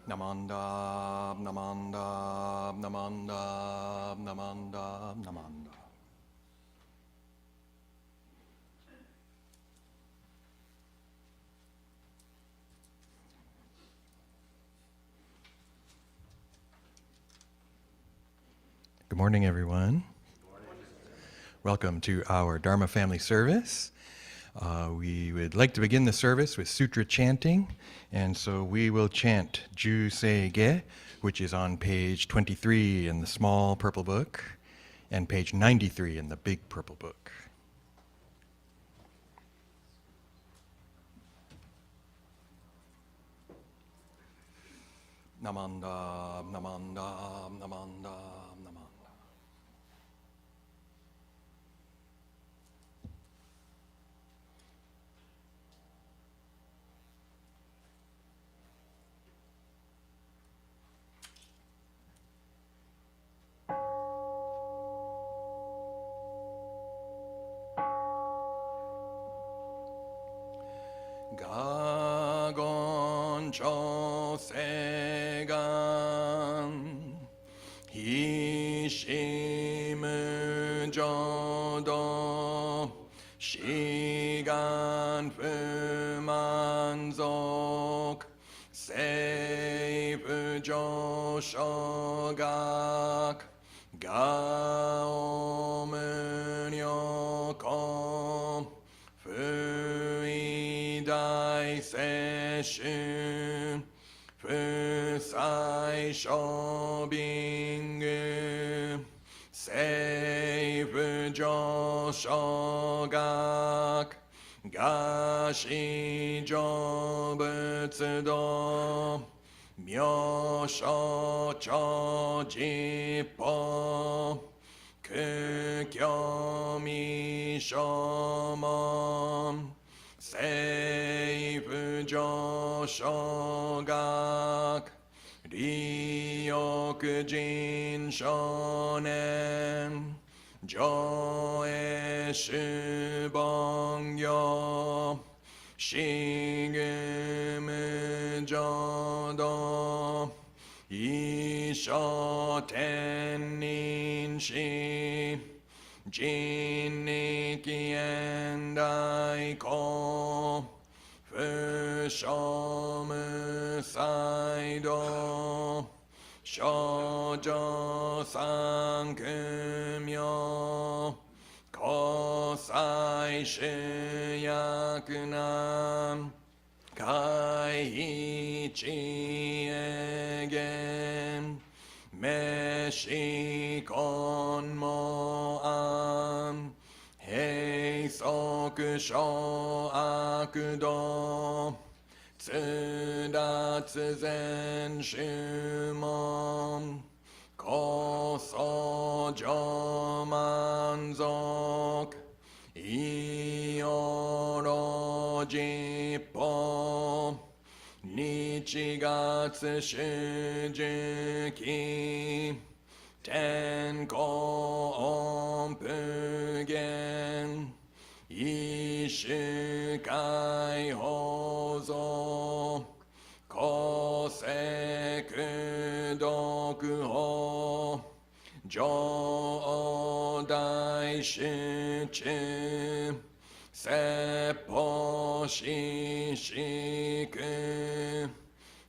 Namanda, Namanda, Namanda, Namanda, Namanda. Good morning, everyone. Welcome to our Dharma Family Service. We would like to begin the service with sutra chanting, and so we will chant Ju Se Ge, which is on page 23 in the small purple book, and page 93 in the big purple book. Namanda, Namanda, Namanda, Namanda. Gagon cho se gan hi shi mu jo do shi gan fu man zok sei fu jo sho gak ga o mun yo ko dai se shu fu sai sho bing sei fu jo sho gak ga shi jo butsu do myo sho cho ji po ku kyo mi sho mom sei fu jo sho gak ryoku jin shonen jo e shu bong yo shigu mu jo do isho ten nin shi jin niki and I ko fu sho mu sai do sho jo san kumyo ko sai shi yaku nam kai hi chi egen me shi kon mo an hei soku sho aku do tsudatsu zen shumon ko so jo manzok ioro jippo nichigatsu shujuki tenko onpu gen ishukai hozo koseku doku ho jo dai shuchu seppo shishiku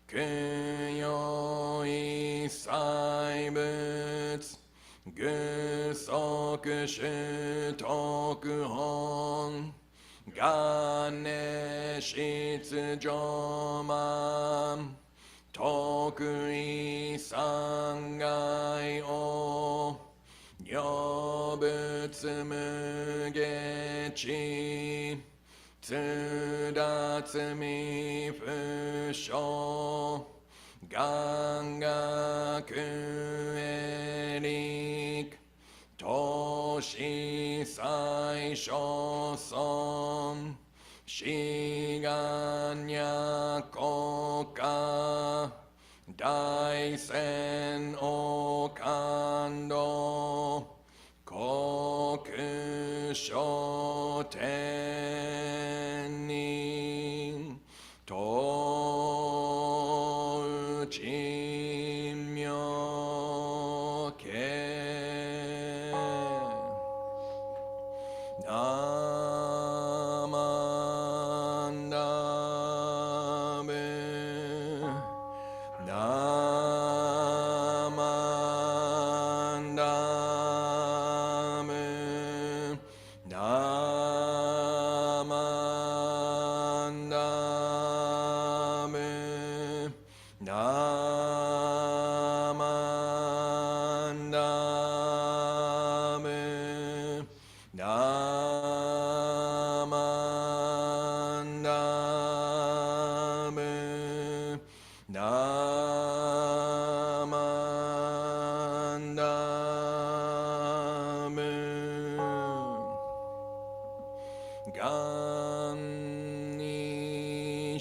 kunyo isai butsu gusoku shutoku hon gane shitsu joman toku isangai o nyobutsu mugechi tsudatsu mi fusho gangaku erik toshi sai shoson shiganya koka daisen okando koku shoten nin touchi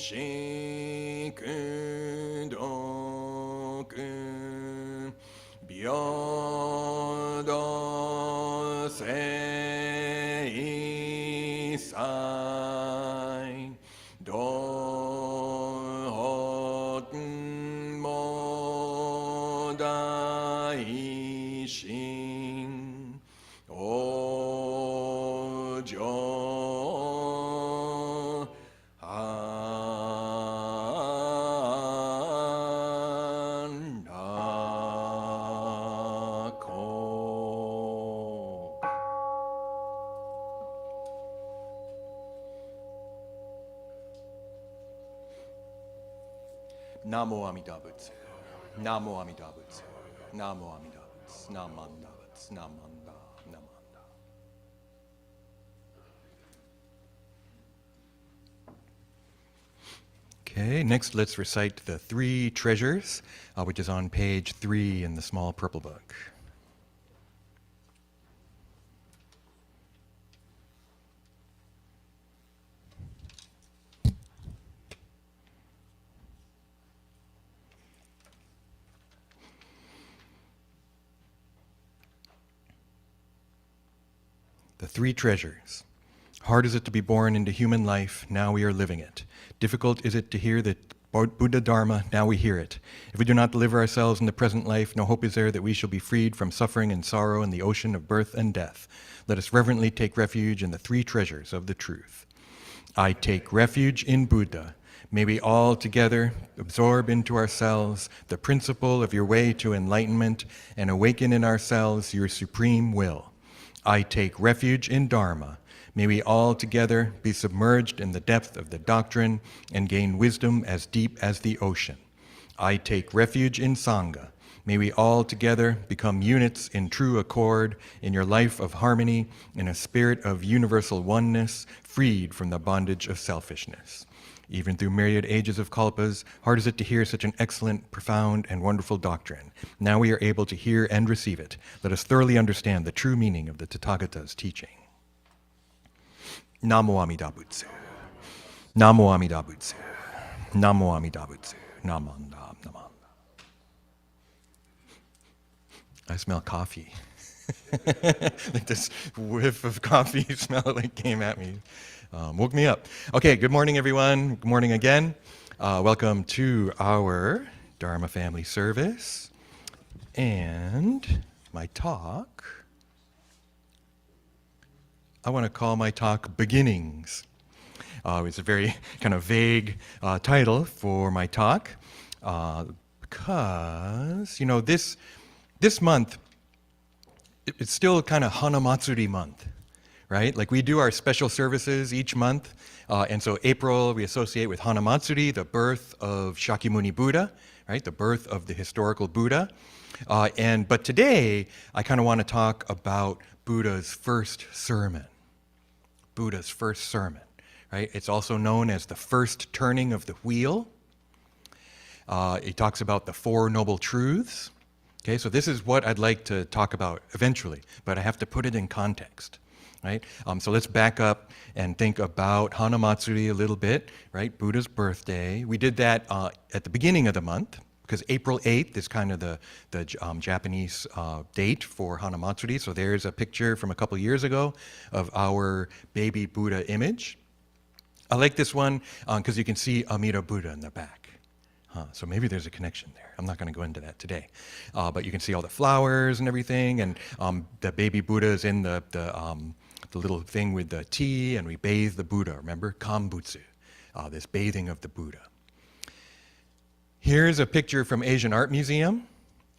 Shin Kun Byodo Sei Sai Do Hoten Mo Dai Shin Ojo Namo Amida Butsu. Namo Amida Butsu. Namo Amida Butsu. Namanda Butsu. Namanda. Namanda. Okay, next let's recite the three treasures, which is on page 3 in the small purple book. The three treasures. Hard is it to be born into human life, now we are living it. Difficult is it to hear the Buddha Dharma, now we hear it. If we do not deliver ourselves in the present life, no hope is there that we shall be freed from suffering and sorrow in the ocean of birth and death. Let us reverently take refuge in the three treasures of the truth. I take refuge in Buddha. May we all together absorb into ourselves the principle of your way to enlightenment and awaken in ourselves your supreme will. I take refuge in Dharma. May we all together be submerged in the depth of the doctrine and gain wisdom as deep as the ocean. I take refuge in Sangha. May we all together become units in true accord, in your life of harmony, in a spirit of universal oneness, freed from the bondage of selfishness. Even through myriad ages of kalpas, hard is it to hear such an excellent, profound, and wonderful doctrine. Now we are able to hear and receive it. Let us thoroughly understand the true meaning of the Tathagata's teaching. Namo Amida Butsu. Namo Amida Butsu. Namo Amida Butsu. Namanda. Namanda. I smell coffee. Like this whiff of coffee smell like came at me. Woke me up. Okay, good morning, everyone. Good morning again. Welcome to our Dharma Family Service. And my talk, I want to call my talk Beginnings. It's a very kind of vague title for my talk because, you know, this month, it's still kind of Hanamatsuri month. Right? Like we do our special services each month. And so April we associate with Hanamatsuri, the birth of Shakyamuni Buddha, right? The birth of the historical Buddha. But today I kind of want to talk about Buddha's first sermon. Buddha's first sermon, right? It's also known as the first turning of the wheel. It talks about the Four Noble Truths. Okay, so this is what I'd like to talk about eventually, but I have to put it in context. Right? So let's back up and think about Hanamatsuri a little bit, right? Buddha's birthday. We did that at the beginning of the month because April 8th is kind of the Japanese date for Hanamatsuri. So there's a picture from a couple years ago of our baby Buddha image. I like this one because you can see Amida Buddha in the back. So maybe there's a connection there. I'm not going to go into that today. But you can see all the flowers and everything, and the baby Buddha is in the little thing with the tea, and we bathe the Buddha, remember? Kambutsu, this bathing of the Buddha. Here's a picture from Asian Art Museum.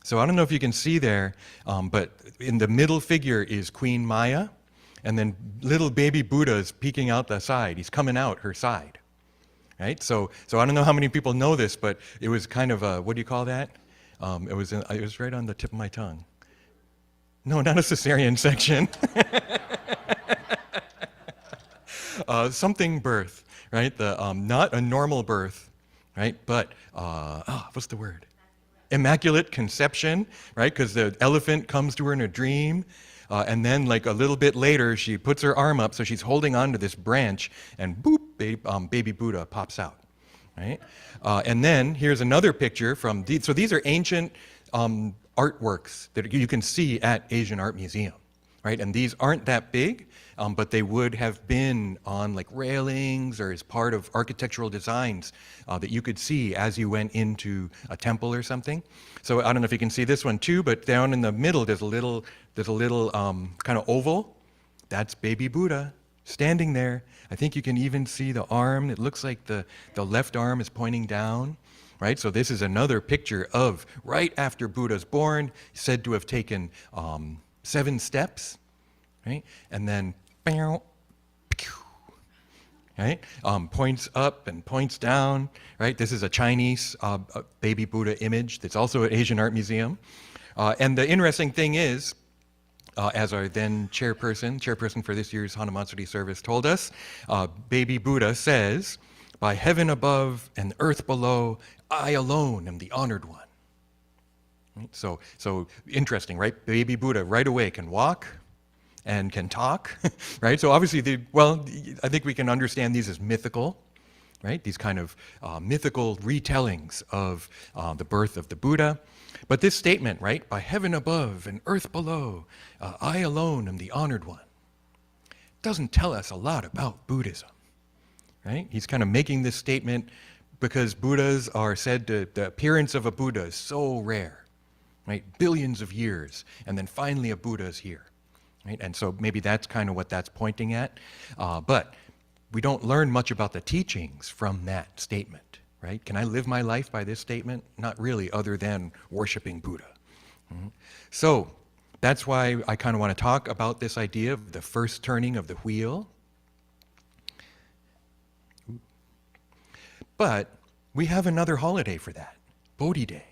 So I don't know if you can see there, but in the middle figure is Queen Maya, and then little baby Buddha is peeking out the side. He's coming out her side. Right? So I don't know how many people know this, but it was kind of a, what do you call that? It was right on the tip of my tongue. No, not a cesarean section. Something birth, right? Not a normal birth, right? But, what's the word? Immaculate conception, right? Because the elephant comes to her in a dream, and then like a little bit later, she puts her arm up, so she's holding on to this branch, and boop, baby Buddha pops out. right? And then here's another picture from these. So these are ancient artworks that you can see at Asian Art Museum, right? And these aren't that big, but they would have been on like railings or as part of architectural designs that you could see as you went into a temple or something. So I don't know if you can see this one too, but down in the middle there's a little kind of oval. That's baby Buddha standing there. I think you can even see the arm. It looks like the left arm is pointing down, right? So this is another picture of right after Buddha's born, said to have taken 7 steps, right? And then, right? Points up and points down, right? This is a Chinese baby Buddha image that's also at Asian Art Museum. And the interesting thing is, as our then chairperson for this year's Hanamatsuri service told us, baby Buddha says, "By heaven above and earth below, I alone am the honored one." Right? So interesting, right? Baby Buddha right away can walk and can talk, right? So obviously, I think we can understand these as mythical, right? These kind of mythical retellings of the birth of the Buddha. But this statement, right, by heaven above and earth below, I alone am the honored one, doesn't tell us a lot about Buddhism, right? He's kind of making this statement because Buddhas are said to, the appearance of a Buddha is so rare, right? Billions of years, and then finally a Buddha is here, right? And so maybe that's kind of what that's pointing at. But we don't learn much about the teachings from that statement. Right? Can I live my life by this statement? Not really, other than worshiping Buddha. Mm-hmm. So that's why I kind of want to talk about this idea of the first turning of the wheel. But we have another holiday for that, Bodhi Day.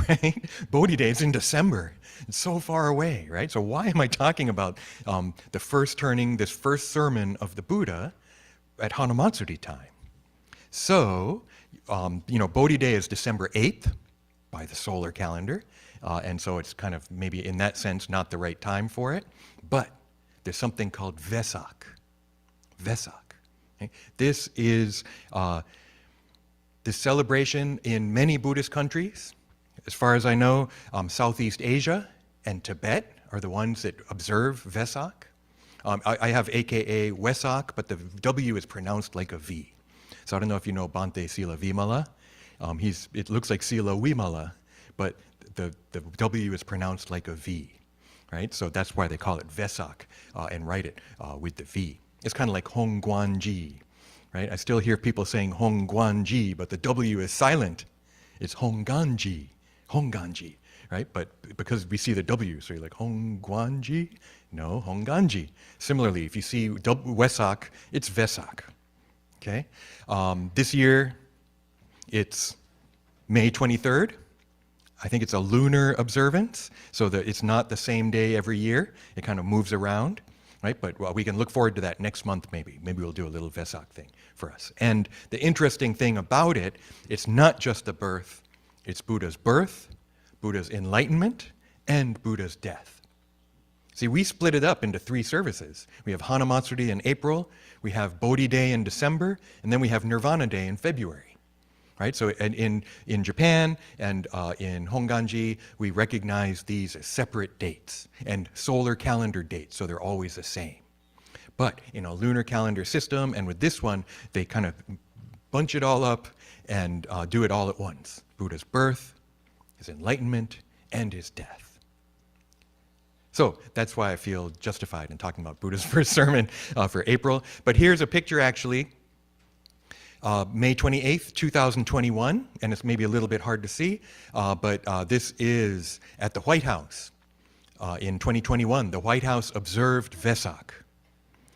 Right? Bodhi Day is in December. It's so far away, right? So why am I talking about the first turning, this first sermon of the Buddha at Hanamatsuri time? So, Bodhi Day is December 8th by the solar calendar, and so it's kind of maybe in that sense not the right time for it, but there's something called Vesak. Vesak. Okay? This is the celebration in many Buddhist countries. As far as I know, Southeast Asia and Tibet are the ones that observe Vesak. I have AKA Wesak, but the W is pronounced like a V. So I don't know if you know Bhante Sila Vimala. It looks like Sila Vimala, but the W is pronounced like a V, right? So that's why they call it Vesak and write it with the V. It's kind of like Hongguanji, right? I still hear people saying Hongguanji, but the W is silent. It's Hongganji, Hongganji, right? But because we see the W, so you're like Hongguanji? No, Hongganji. Similarly, if you see Wesak, it's Vesak. Okay, this year it's May 23rd. I think it's a lunar observance, so that it's not the same day every year. It kind of moves around, right? But we can look forward to that next month maybe. Maybe we'll do a little Vesak thing for us. And the interesting thing about it, it's not just the birth. It's Buddha's birth, Buddha's enlightenment, and Buddha's death. See, we split it up into 3 services. We have Hanamatsuri in April, we have Bodhi Day in December, and then we have Nirvana Day in February. Right? So in Japan and in Hongganji, we recognize these as separate dates and solar calendar dates, so they're always the same. But in a lunar calendar system, and with this one, they kind of bunch it all up and do it all at once. Buddha's birth, his enlightenment, and his death. So that's why I feel justified in talking about Buddha's first sermon for April. But here's a picture actually, May 28th, 2021, and it's maybe a little bit hard to see, but this is at the White House in 2021. The White House observed Vesak.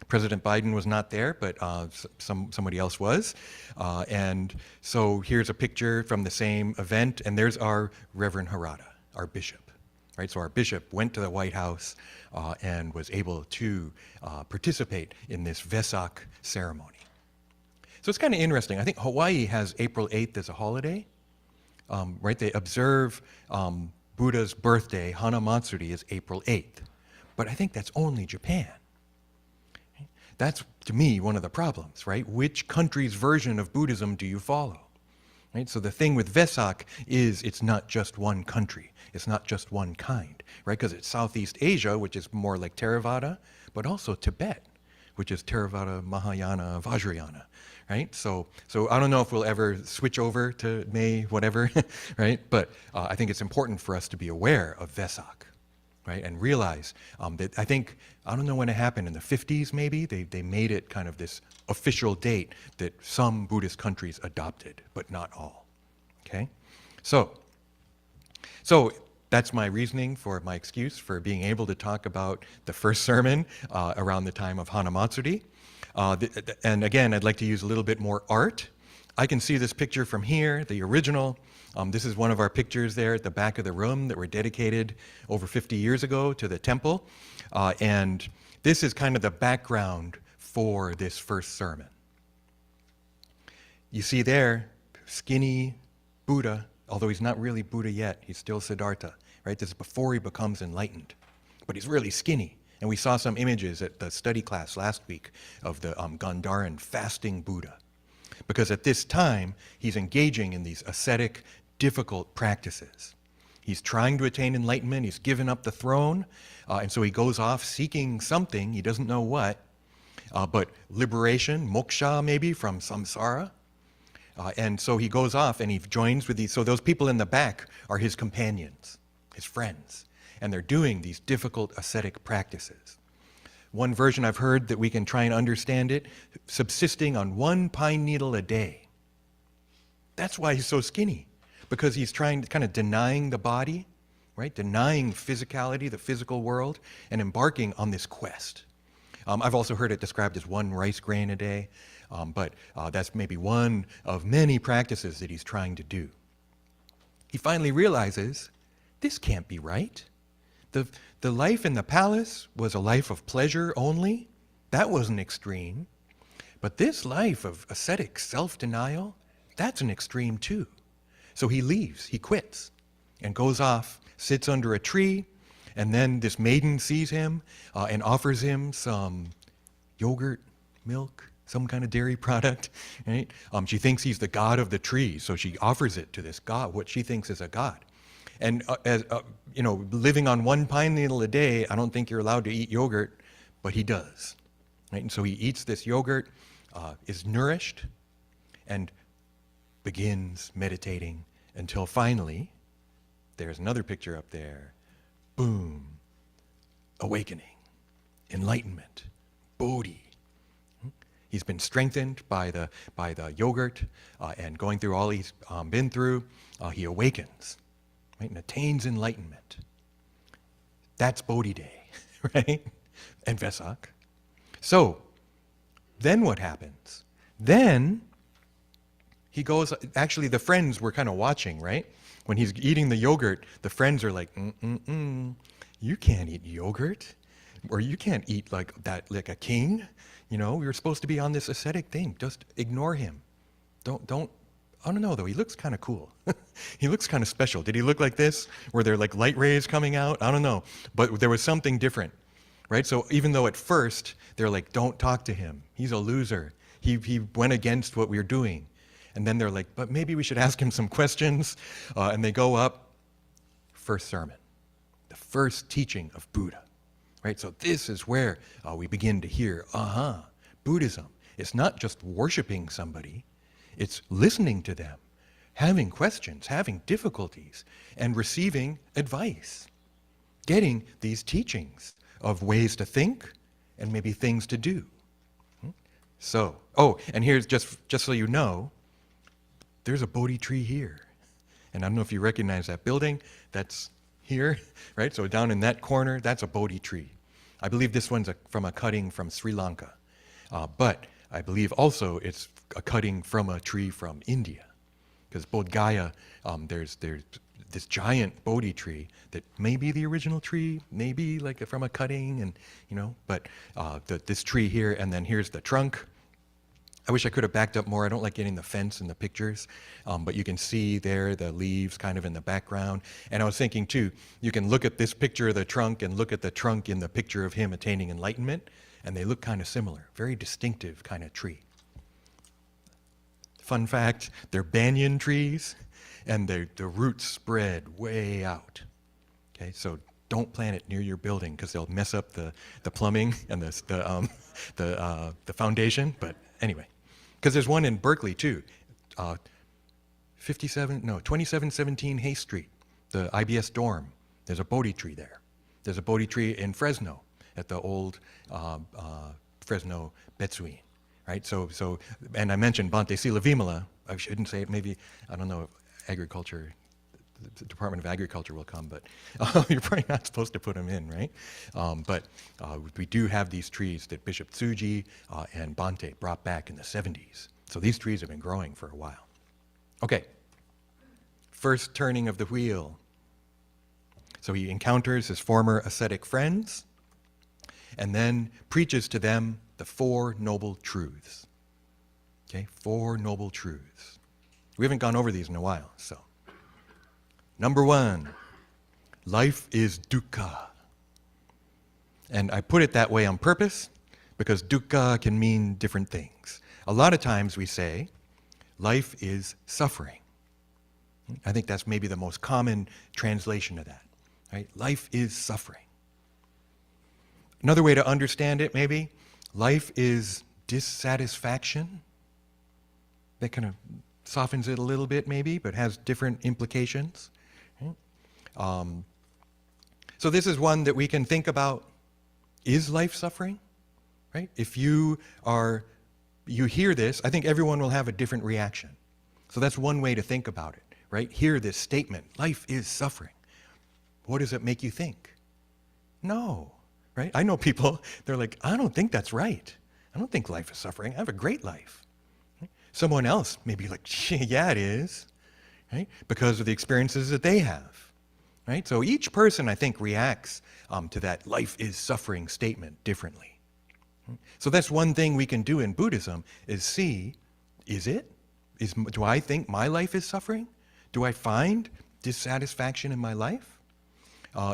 President Biden was not there, but somebody else was. And so here's a picture from the same event, and there's our Reverend Harada, our bishop. Right, so our bishop went to the White House and was able to participate in this Vesak ceremony. So it's kind of interesting. I think Hawaii has April 8th as a holiday, right? They observe Buddha's birthday, Hanamatsuri, is April 8th. But I think that's only Japan. That's, to me, one of the problems, right? Which country's version of Buddhism do you follow? Right? So the thing with Vesak is it's not just one country. It's not just one kind, right? Because it's Southeast Asia, which is more like Theravada, but also Tibet, which is Theravada, Mahayana, Vajrayana, right? So I don't know if we'll ever switch over to May, whatever, right? But I think it's important for us to be aware of Vesak, right? And realize that I don't know when it happened, in the 50s maybe, they made it kind of this official date that some Buddhist countries adopted, but not all, okay? So that's my reasoning for my excuse for being able to talk about the first sermon around the time of Hanamatsuri. And again, I'd like to use a little bit more art. I can see this picture from here, the original. This is one of our pictures there at the back of the room that were dedicated over 50 years ago to the temple. And this is kind of the background for this first sermon. You see there, skinny Buddha, although he's not really Buddha yet, he's still Siddhartha, right? This is before he becomes enlightened. But he's really skinny. And we saw some images at the study class last week of the Gandharan fasting Buddha. Because at this time, he's engaging in these ascetic, difficult practices. He's trying to attain enlightenment, he's given up the throne, and so he goes off seeking something, he doesn't know what, but liberation, moksha maybe, from samsara. And so he goes off and he joins with these, so those people in the back are his companions, his friends, and they're doing these difficult ascetic practices. One version I've heard that we can try and understand it, subsisting on 1 pine needle a day. That's why he's so skinny, because he's trying to kind of denying the body, right? Denying physicality, the physical world, and embarking on this quest. I've also heard it described as 1 rice grain a day, but that's maybe one of many practices that he's trying to do. He finally realizes, this can't be right. The life in the palace was a life of pleasure only. That wasn't extreme. But this life of ascetic self-denial, that's an extreme too. So he leaves, he quits, and goes off, sits under a tree, and then this maiden sees him and offers him some yogurt, milk, some kind of dairy product, right? She thinks he's the god of the tree, so she offers it to this god, what she thinks is a god. And living on 1 pine needle a day, I don't think you're allowed to eat yogurt, but he does. Right? And so he eats this yogurt, is nourished, and begins meditating until finally, there's another picture up there, boom, awakening, enlightenment, bodhi. He's been strengthened by the yogurt and going through all he's been through, he awakens. Right, and attains enlightenment. That's Bodhi Day, right? And Vesak. So, then what happens? Then, he goes, actually the friends were kind of watching, right? When he's eating the yogurt, the friends are like, you can't eat yogurt, or you can't eat like that, like a king. You're supposed to be on this ascetic thing. Just ignore him. Don't. I don't know, though. He looks kind of cool. He looks kind of special. Did he look like this? Were there like light rays coming out? I don't know. But there was something different, right? So even though at first they're like, don't talk to him. He's a loser. He went against what we were doing. And then they're like, but maybe we should ask him some questions. And they go up. First sermon. The first teaching of Buddha, right? So this is where we begin to hear, Buddhism. It's not just worshiping somebody. It's listening to them, having questions, having difficulties, and receiving advice. Getting these teachings of ways to think and maybe things to do. So, and here's just so you know, there's a Bodhi tree here. And I don't know if you recognize that building. That's here, right? So down in that corner, that's a Bodhi tree. I believe this one's from a cutting from Sri Lanka. But I believe also it's a cutting from a tree from India. Because Bodh Gaya, there's this giant Bodhi tree that may be the original tree, maybe like from a cutting, and but this tree here, and then here's the trunk. I wish I could have backed up more. I don't like getting the fence in the pictures, but you can see there the leaves kind of in the background. And I was thinking too, you can look at this picture of the trunk and look at the trunk in the picture of him attaining enlightenment, and they look kind of similar, very distinctive kind of tree. Fun fact, they're banyan trees, and the roots spread way out. Okay, so don't plant it near your building because they'll mess up the plumbing and the foundation. But anyway, because there's one in Berkeley too, 2717 Hay Street, the IBS dorm. There's a Bodhi tree there. There's a Bodhi tree in Fresno at the old Fresno Betsuin, right? So, and I mentioned Bhante Sila Vimala. I shouldn't say it. Maybe I don't know if agriculture. The Department of Agriculture will come, but you're probably not supposed to put them in, right? But we do have these trees that Bishop Tsuji and Bhante brought back in the 70s. So these trees have been growing for a while. Okay, first turning of the wheel. So he encounters his former ascetic friends and then preaches to them the Four Noble Truths. Okay, Four Noble Truths. We haven't gone over these in a while, so. Number 1, life is dukkha. And I put it that way on purpose because dukkha can mean different things. A lot of times we say, life is suffering. I think that's maybe the most common translation of that, right? Life is suffering. Another way to understand it, maybe, life is dissatisfaction. That kind of softens it a little bit, maybe, but has different implications. So this is one that we can think about. Is life suffering? Right? If you hear this, I think everyone will have a different reaction. So that's one way to think about it, right? Hear this statement, life is suffering. What does it make you think? No, right? I know people, they're like, I don't think that's right. I don't think life is suffering. I have a great life. Someone else may be like, yeah, it is, right? Because of the experiences that they have, right? So each person, I think, reacts to that life is suffering statement differently. So that's one thing we can do in Buddhism is see, do I think my life is suffering? Do I find dissatisfaction in my life?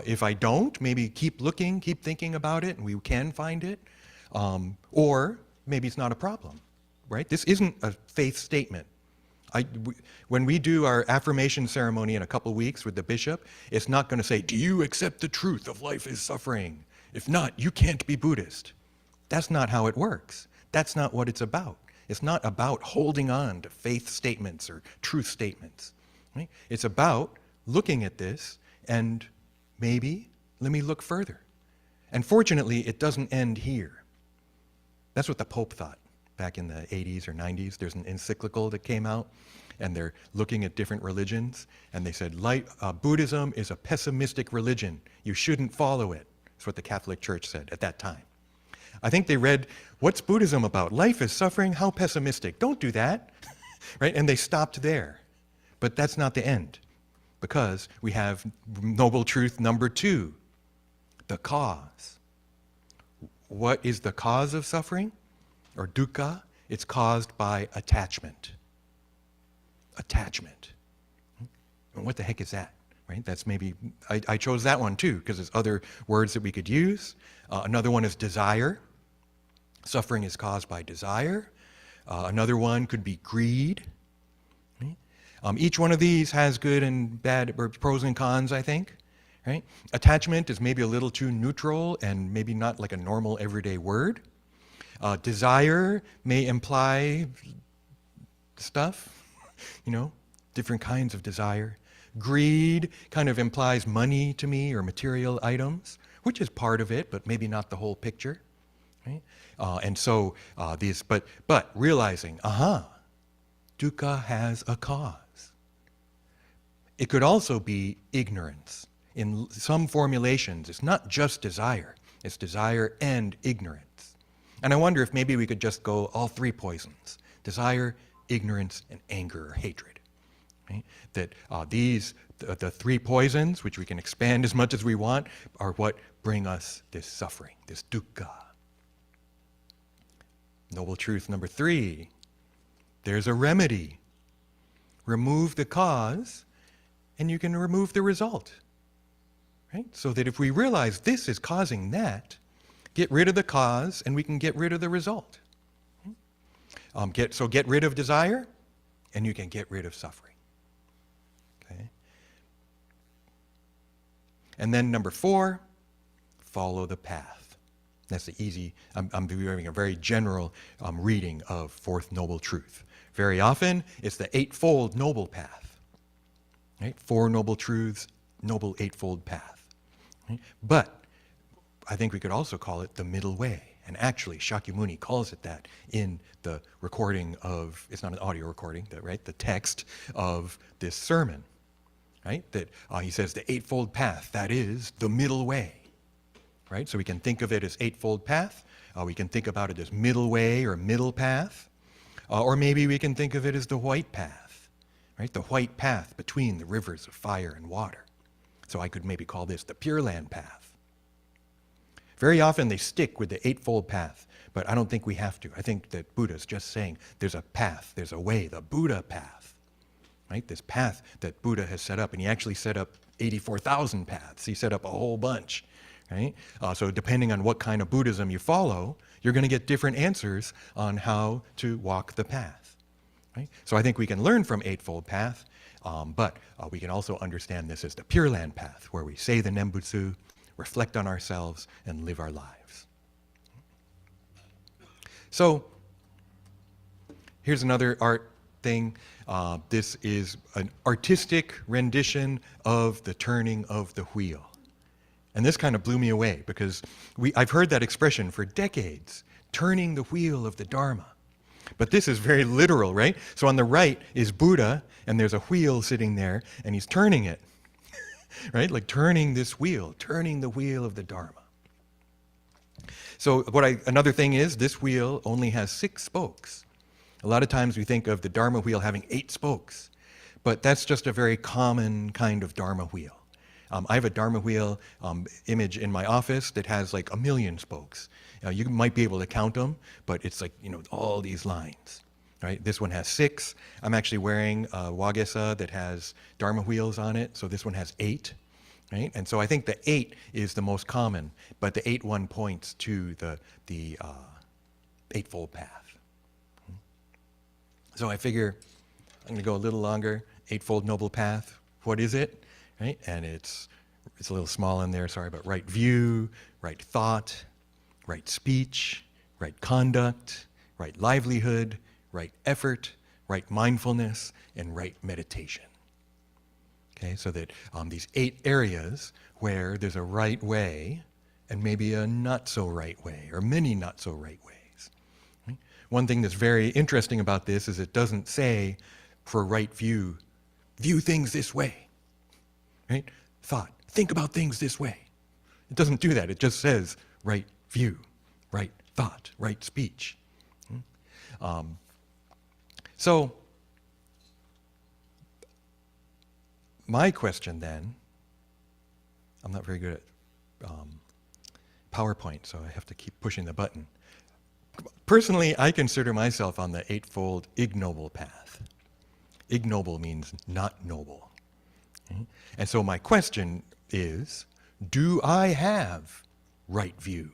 If I don't, maybe keep looking, keep thinking about it, and we can find it. Or maybe it's not a problem, right? This isn't a faith statement. When we do our affirmation ceremony in a couple weeks with the bishop, it's not going to say, do you accept the truth of life is suffering? If not, you can't be Buddhist. That's not how it works. That's not what it's about. It's not about holding on to faith statements or truth statements. Right? It's about looking at this and maybe, let me look further. And fortunately, it doesn't end here. That's what the Pope thought back in the 80s or 90s. There's an encyclical that came out, and they're looking at different religions, and they said, Buddhism is a pessimistic religion. You shouldn't follow it. That's what the Catholic Church said at that time. I think they read, what's Buddhism about? Life is suffering? How pessimistic? Don't do that. Right? And they stopped there. But that's not the end, because we have noble truth number 2, the cause. What is the cause of suffering, or dukkha? It's caused by attachment. Attachment. And what the heck is that? Right? That's maybe, I chose that one too, because there's other words that we could use. Another one is desire. Suffering is caused by desire. Another one could be greed. Right? Each one of these has good and bad, or pros and cons, I think. Right? Attachment is maybe a little too neutral and maybe not like a normal everyday word. Desire may imply stuff, different kinds of desire. Greed kind of implies money to me or material items, which is part of it, but maybe not the whole picture. Right? And so but realizing, dukkha has a cause. It could also be ignorance. In some formulations, it's not just desire. It's desire and ignorance. And I wonder if maybe we could just go all 3 poisons: desire, ignorance, and anger or hatred. Right? That the 3 poisons, which we can expand as much as we want, are what bring us this suffering, this dukkha. Noble truth number 3, there's a remedy. Remove the cause, and you can remove the result. Right? So that if we realize this is causing that, get rid of the cause and we can get rid of the result. Get rid of desire and you can get rid of suffering. Okay? And then number 4, follow the path. That's the easy, I'm doing a very general reading of Fourth Noble Truth. Very often, it's the Eightfold Noble Path. Right? 4 Noble Truths, Noble Eightfold Path. Right? But I think we could also call it the middle way. And actually, Shakyamuni calls it that in the recording of, it's not an audio recording, right? The text of this sermon. Right? That he says the Eightfold Path, that is the middle way. Right? So we can think of it as Eightfold Path. We can think about it as middle way or middle path. Or maybe we can think of it as the white path. Right? The white path between the rivers of fire and water. So I could maybe call this the Pure Land path. Very often they stick with the Eightfold Path, but I don't think we have to. I think that Buddha's just saying there's a path, there's a way, the Buddha path. Right? This path that Buddha has set up, and he actually set up 84,000 paths. He set up a whole bunch. Right? So depending on what kind of Buddhism you follow, you're going to get different answers on how to walk the path. Right? So I think we can learn from Eightfold Path, but we can also understand this as the Pure Land path, where we say the Nembutsu, reflect on ourselves, and live our lives. So here's another art thing. This is an artistic rendition of the turning of the wheel. And this kind of blew me away because I've heard that expression for decades, turning the wheel of the Dharma. But this is very literal, right? So on the right is Buddha, and there's a wheel sitting there, and he's turning it, right? Like turning this wheel, turning the wheel of the Dharma. So another thing is, this wheel only has 6 spokes. A lot of times we think of the Dharma wheel having 8 spokes, but that's just a very common kind of Dharma wheel. I have a Dharma wheel image in my office that has like 1 million spokes. You might be able to count them, but it's like, all these lines. Right? This one has 6. I'm actually wearing a Wagesa that has Dharma wheels on it, so this one has 8. Right? And so I think the 8 is the most common, but the 8 one points to the Eightfold Path. So I figure I'm going to go a little longer. Eightfold Noble Path. What is it? Right? And it's a little small in there, sorry, but right view, right thought, right speech, right conduct, right livelihood, right effort, right mindfulness, and right meditation. Okay, so that these 8 areas where there's a right way and maybe a not so right way, or many not so right ways. Right? One thing that's very interesting about this is it doesn't say for right view, view things this way. Right? Thought, think about things this way. It doesn't do that. It just says right view, right thought, right speech. So my question then, I'm not very good at PowerPoint, so I have to keep pushing the button. Personally, I consider myself on the Eightfold Ignoble Path. Ignoble means not noble. And so my question is, do I have right view?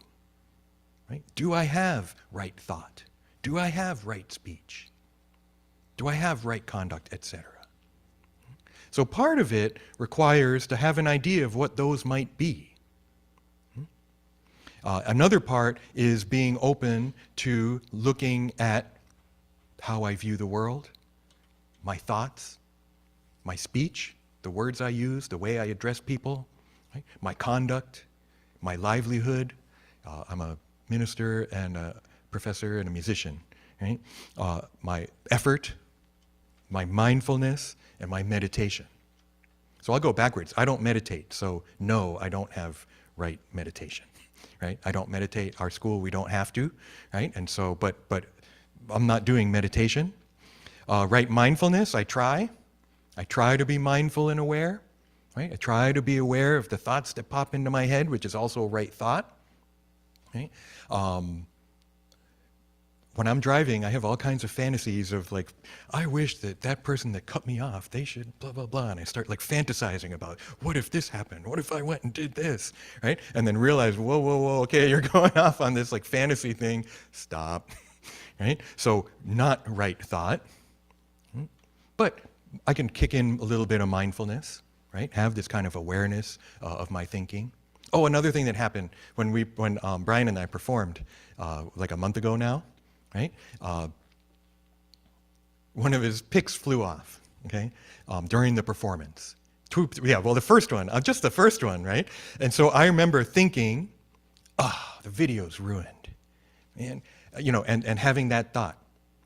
Right? Do I have right thought? Do I have right speech? Do I have right conduct, etc.? So part of it requires to have an idea of what those might be. Another part is being open to looking at how I view the world, my thoughts, my speech, the words I use, the way I address people, right? My conduct, my livelihood. I'm a minister and a professor and a musician. Right? My effort, my mindfulness, and my meditation. So I'll go backwards. I don't meditate, so no, I don't have right meditation. Right? I don't meditate. Our school, we don't have to. Right? And so, but I'm not doing meditation. Right mindfulness, I try. I try to be mindful and aware, right? I try to be aware of the thoughts that pop into my head, which is also right thought. Right? when I'm driving, I have all kinds of fantasies of like, I wish that that person that cut me off, they should blah, blah, blah. And I start like fantasizing about, what if this happened? What if I went and did this, right? And then realize, whoa, whoa, whoa, okay, you're going off on this like fantasy thing. Stop, right? So not right thought. But I can kick in a little bit of mindfulness, right? Have this kind of awareness of my thinking. Oh, another thing that happened when Brian and I performed like a month ago now, right? One of his picks flew off, okay, during the performance. The first one, just the first one, right? And so I remember thinking, the video's ruined, and and having that thought,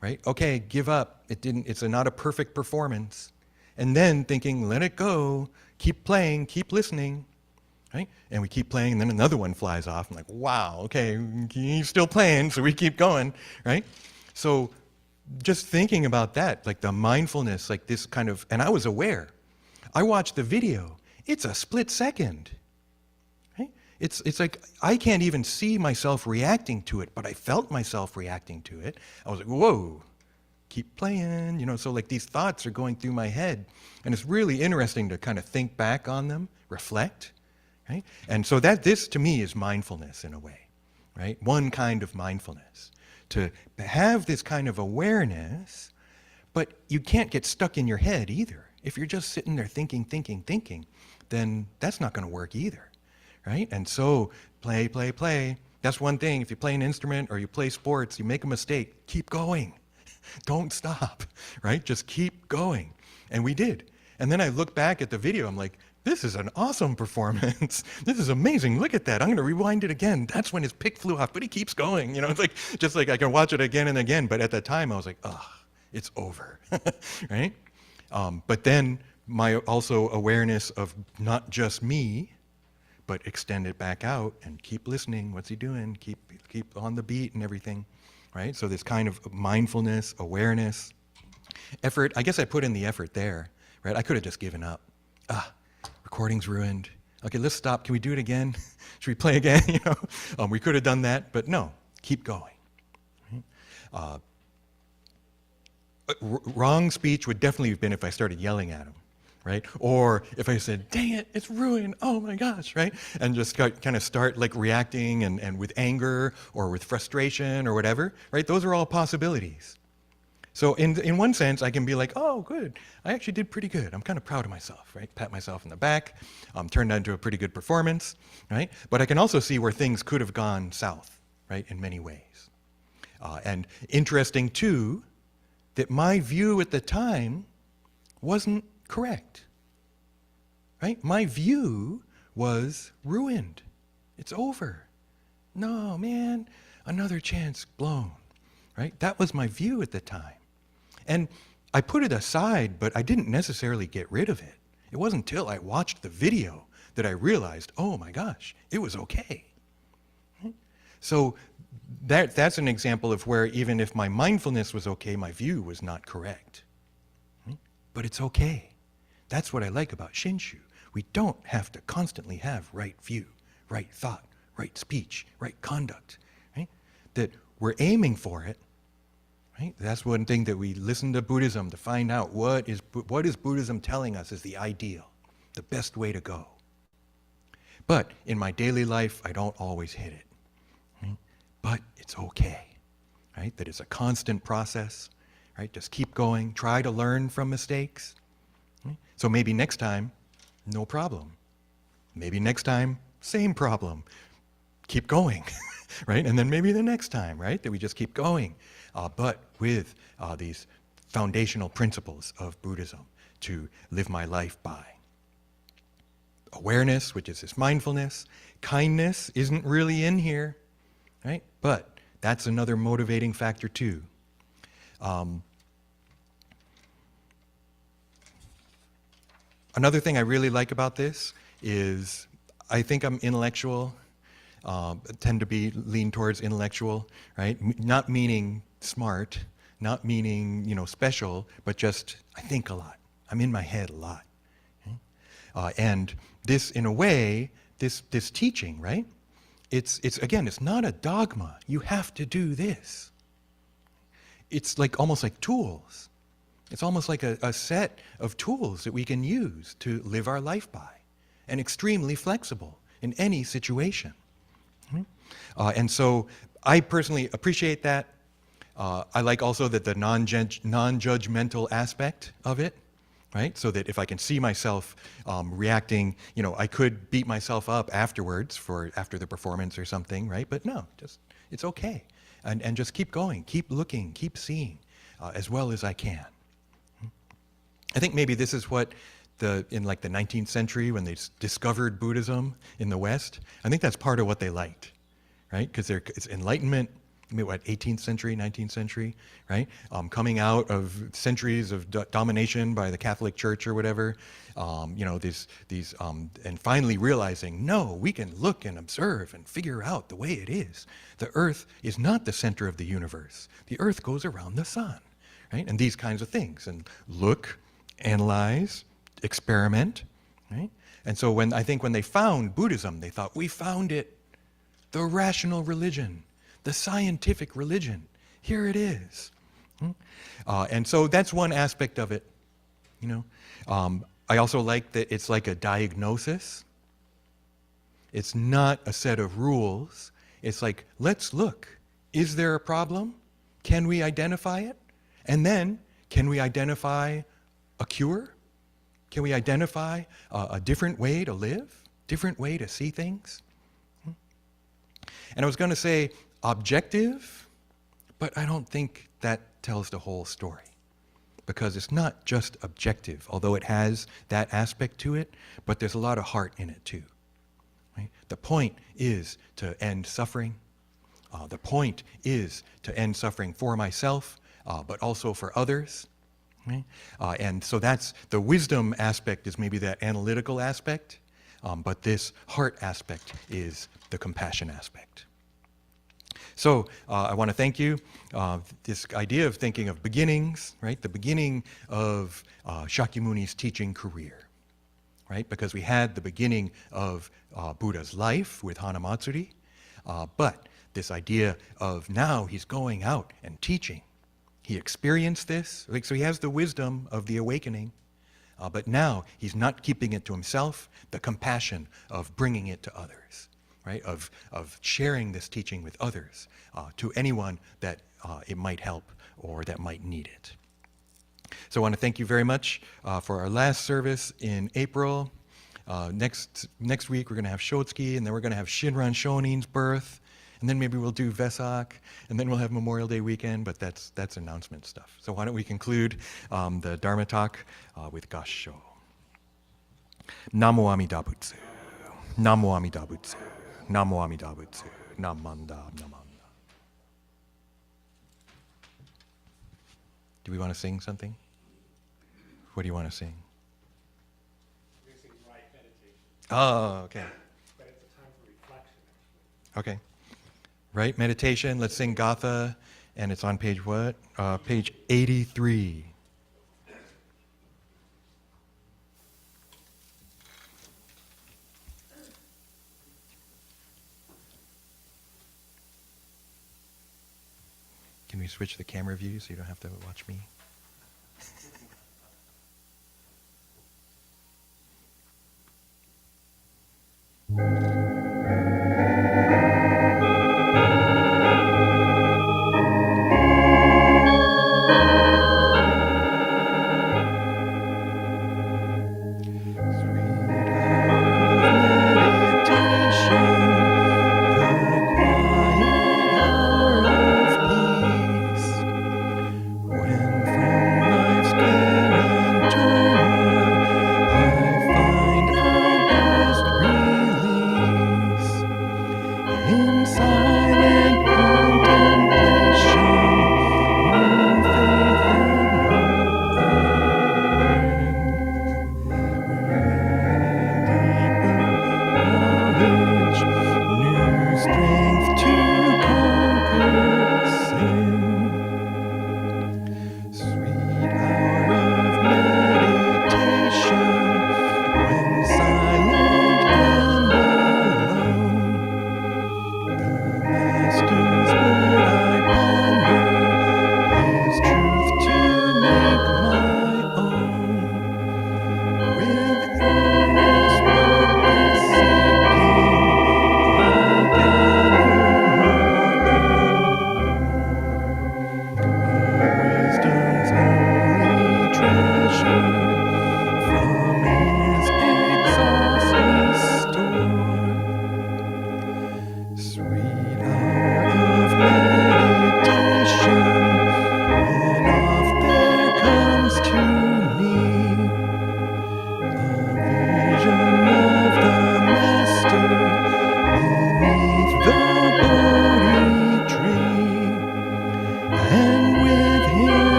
right? Okay, give up. It's not a perfect performance, and then thinking, let it go, keep playing, keep listening. Right? And we keep playing, and then another one flies off. I'm like, wow, okay, he's still playing, so we keep going, right? So just thinking about that, like the mindfulness, like this kind of, and I was aware. I watched the video. It's a split second. Right? It's like I can't even see myself reacting to it, but I felt myself reacting to it. I was like, whoa, keep playing, so like these thoughts are going through my head. And it's really interesting to kind of think back on them, reflect. Right? And so this to me is mindfulness in a way, right? One kind of mindfulness. To have this kind of awareness, but you can't get stuck in your head either. If you're just sitting there thinking, then that's not going to work either, right? And so play. That's one thing. If you play an instrument or you play sports, you make a mistake, keep going. Don't stop, right? Just keep going. And we did. And then I look back at the video, I'm like, this is an awesome performance. This is amazing. Look at that. I'm going to rewind it again. That's when his pick flew off, but he keeps going. It's like, just like I can watch it again and again. But at that time, I was like, it's over, right? But then my also awareness of not just me, but extend it back out and keep listening. What's he doing? Keep on the beat and everything, right? So this kind of mindfulness, awareness, effort. I guess I put in the effort there, right? I could have just given up. Recording's ruined. Okay, let's stop. Can we do it again? Should we play again? We could have done that, but no, keep going. Right? Wrong speech would definitely have been if I started yelling at him, right? Or if I said, dang it, it's ruined, oh my gosh, right? And just kind of start like reacting and with anger or with frustration or whatever, right? Those are all possibilities. So in one sense, I can be like, oh, good. I actually did pretty good. I'm kind of proud of myself, right? Pat myself on the back. Turned out into a pretty good performance, right? But I can also see where things could have gone south, right, in many ways. And interesting, too, that my view at the time wasn't correct, right? My view was ruined. It's over. No, man, another chance blown, right? That was my view at the time. And I put it aside, but I didn't necessarily get rid of it. It wasn't until I watched the video that I realized, oh my gosh, it was okay. Right? So that's an example of where even if my mindfulness was okay, my view was not correct. Right? But it's okay. That's what I like about Shinshu. We don't have to constantly have right view, right thought, right speech, right conduct. Right? That we're aiming for it. Right? That's one thing that we listen to Buddhism to find out what is Buddhism telling us is the ideal, the best way to go. But in my daily life, I don't always hit it. Right? But it's okay, right? That it's a constant process, right? Just keep going, try to learn from mistakes. Right? So maybe next time, no problem. Maybe next time, same problem. Keep going, right? And then maybe the next time, right? That we just keep going. But with these foundational principles of Buddhism to live my life by. Awareness, which is this mindfulness. Kindness isn't really in here, right? But that's another motivating factor too. Another thing I really like about this is I think I'm intellectual, tend to lean towards intellectual, right? Not meaning smart, not meaning, special, but just I think a lot. I'm in my head a lot. Okay? And this, in a way, this teaching, right? It's again, it's not a dogma. You have to do this. it's like almost like tools. It's almost like a set of tools that we can use to live our life by, and extremely flexible in any situation. And so I personally appreciate that. I like also that the non-judgmental aspect of it, right? So that if I can see myself reacting, I could beat myself up afterwards after the performance or something, right? But no, just it's okay. And just keep going, keep looking, keep seeing as well as I can. I think maybe this is what in like the 19th century when they discovered Buddhism in the West, I think that's part of what they liked, right? Because it's enlightenment, 18th century, 19th century, right? Coming out of centuries of domination by the Catholic Church or whatever, and finally realizing, no, we can look and observe and figure out the way it is. The earth is not the center of the universe. The earth goes around the sun, right? And these kinds of things, and look, analyze, experiment, right? And so when they found Buddhism, they thought, we found it, the rational religion, the scientific religion. Here it is. And so that's one aspect of it. I also like that it's like a diagnosis. It's not a set of rules. It's like, let's look. Is there a problem? Can we identify it? And then, can we identify a cure? Can we identify a different way to live? Different way to see things? And I was going to say objective, but I don't think that tells the whole story. Because it's not just objective, although it has that aspect to it, but there's a lot of heart in it too. Right? The point is to end suffering. The point is to end suffering for myself, but also for others. Right? And so that's the wisdom aspect is maybe that analytical aspect, but this heart aspect is the compassion aspect. So I want to thank you. This idea of thinking of beginnings, right? The beginning of Shakyamuni's teaching career, right? Because we had the beginning of Buddha's life with Hanamatsuri, but this idea of now he's going out and teaching. He experienced this, so he has the wisdom of the awakening, but now he's not keeping it to himself, the compassion of bringing it to others, right? Of sharing this teaching with others, to anyone that it might help or that might need it. So I want to thank you very much for our last service in April. Next week we're going to have Shotsuki, and then we're going to have Shinran Shonin's birth. And then maybe we'll do Vesak, and then we'll have Memorial Day weekend, but that's announcement stuff. So why don't we conclude the Dharma talk with Gassho. Namo Amida Butsu. Namo Amida Butsu. Namo Amida Butsu. Namanda Namanda. Do we want to sing something? What do you want to sing? We're going to sing right meditation. Oh, okay. But it's a time for reflection, actually. Okay. Right, meditation, let's sing Gatha, and it's on page what? Page 83. Can we switch the camera view so you don't have to watch me? When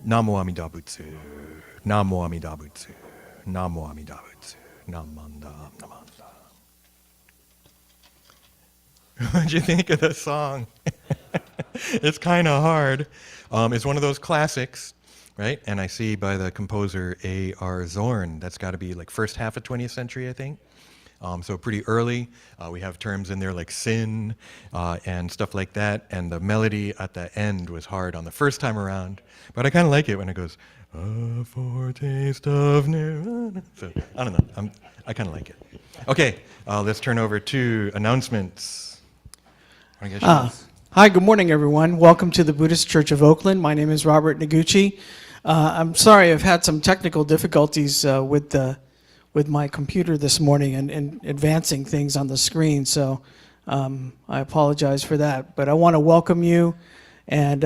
Namo Amida Butsu. Namo Amida Butsu. Namo Amida Butsu. Namanda Namanda. What'd you think of the song? It's kind of hard. It's one of those classics, right? And I see by the composer A.R. Zorn, that's got to be like first half of 20th century, I think. So pretty early. We have terms in there like sin and stuff like that. And the melody at the end was hard on the first time around. But I kind of like it when it goes, a foretaste of nirvana. So I don't know. I kind of like it. Okay, let's turn over to announcements. I guess Hi, good morning, everyone. Welcome to the Buddhist Church of Oakland. My name is Robert Noguchi. I'm sorry, I've had some technical difficulties with my computer this morning and advancing things on the screen, so I apologize for that. But I want to welcome you and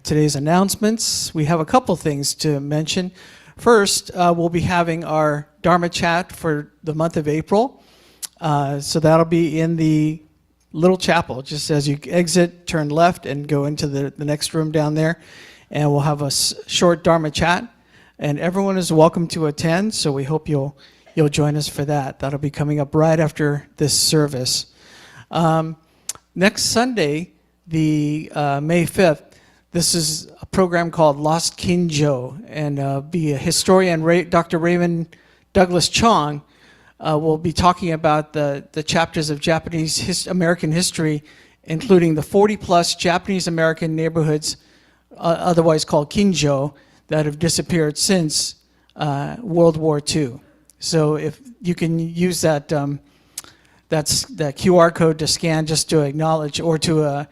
today's announcements. We have a couple things to mention. First, we'll be having our Dharma chat for the month of April. So that'll be in the little chapel. Just as you exit, turn left and go into the next room down there. And we'll have a short Dharma chat. And everyone is welcome to attend, so we hope you'll join us for that. That'll be coming up right after this service. Next Sunday, the May 5th, this is a program called Lost Kinjo, and be a historian, Dr. Raymond Douglas Chong, will be talking about the chapters of Japanese American history, including the 40-plus Japanese American neighborhoods, otherwise called Kinjo, that have disappeared since World War II. So if you can use that QR code to scan just to acknowledge or to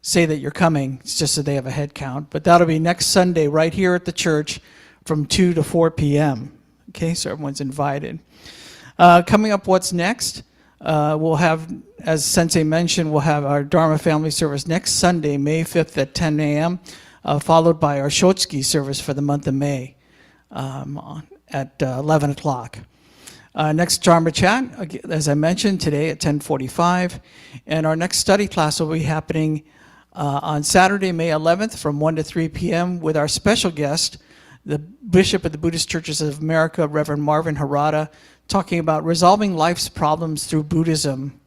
say that you're coming. It's just that they have a head count. But that'll be next Sunday right here at the church from 2 to 4 p.m. Okay, so everyone's invited. Coming up, what's next? We'll have, as Sensei mentioned, we'll have our Dharma family service next Sunday, May 5th at 10 a.m., followed by our Shotsuki service for the month of May at 11 o'clock. Next Dharma chat, as I mentioned, today at 10:45. And our next study class will be happening on Saturday, May 11th from 1 to 3 p.m. with our special guest, the Bishop of the Buddhist Churches of America, Reverend Marvin Harada, talking about resolving life's problems through Buddhism.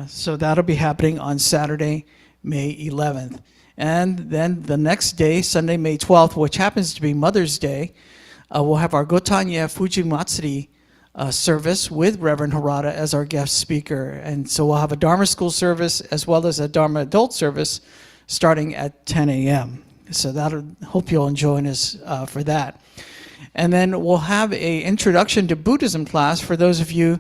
So that'll be happening on Saturday, May 11th. And then the next day, Sunday, May 12th, which happens to be Mother's Day, we'll have our Gotanye Fuji Matsuri service with Reverend Harada as our guest speaker. And so we'll have a Dharma school service as well as a Dharma adult service starting at 10 a.m. So hope you'll join us for that. And then we'll have an introduction to Buddhism class for those of you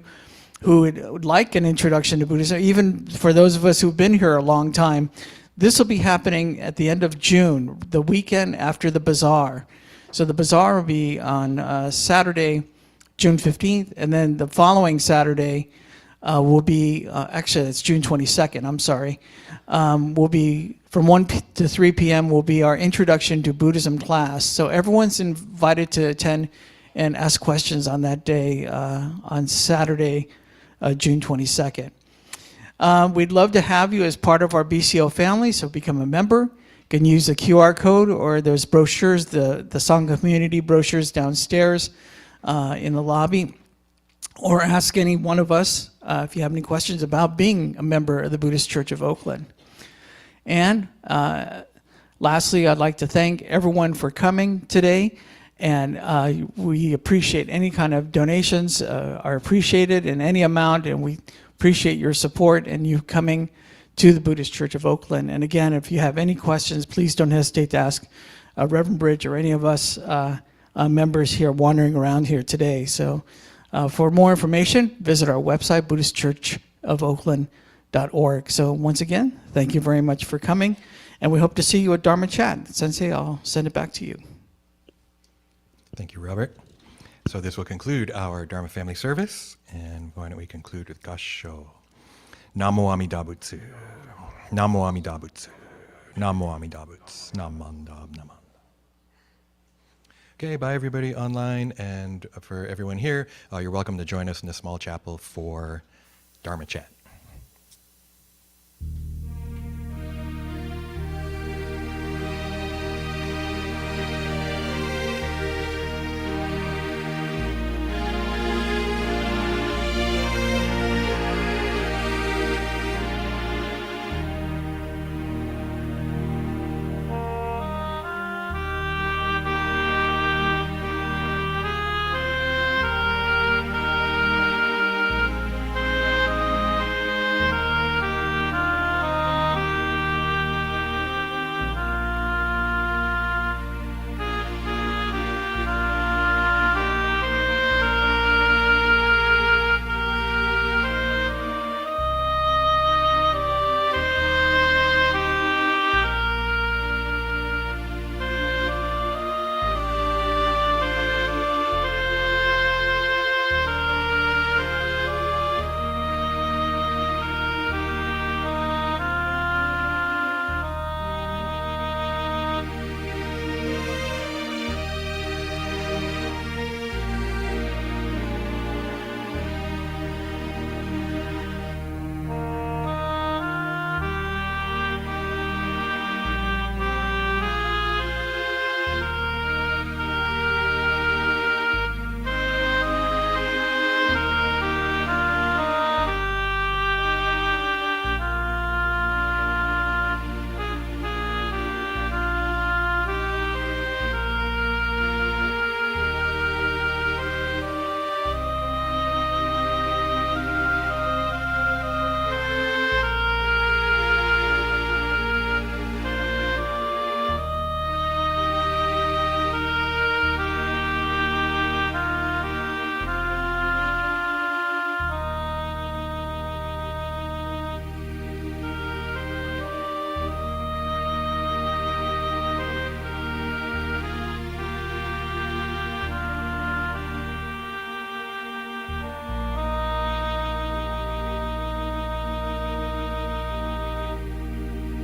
who would like an introduction to Buddhism, even for those of us who've been here a long time. This will be happening at the end of June, the weekend after the bazaar. So the bazaar will be on Saturday, June 15th, and then the following Saturday will be, actually it's June 22nd, I'm sorry, will be from 1 to 3 p.m. will be our Introduction to Buddhism class. So everyone's invited to attend and ask questions on that day, on Saturday, June 22nd. We'd love to have you as part of our BCO family, so become a member. You can use the QR code or those brochures, the Sangha community brochures downstairs in the lobby, or ask any one of us if you have any questions about being a member of the Buddhist Church of Oakland. And lastly, I'd like to thank everyone for coming today, and we appreciate any kind of donations are appreciated in any amount, and we appreciate your support and you coming to the Buddhist Church of Oakland. And again, if you have any questions, please don't hesitate to ask Reverend Bridge or any of us members here wandering around here today. So for more information, visit our website, buddhistchurchofoakland.org. So once again, thank you very much for coming, and we hope to see you at Dharma Chat. Sensei, I'll send it back to you. Thank you, Robert. So this will conclude our Dharma family service, and why don't we conclude with Gassho. Namo Amida Butsu. Namo Amida Butsu. Namo Amida Butsu. Namanda Namanda. Okay, bye everybody online, and for everyone here, you're welcome to join us in the small chapel for Dharma Chat.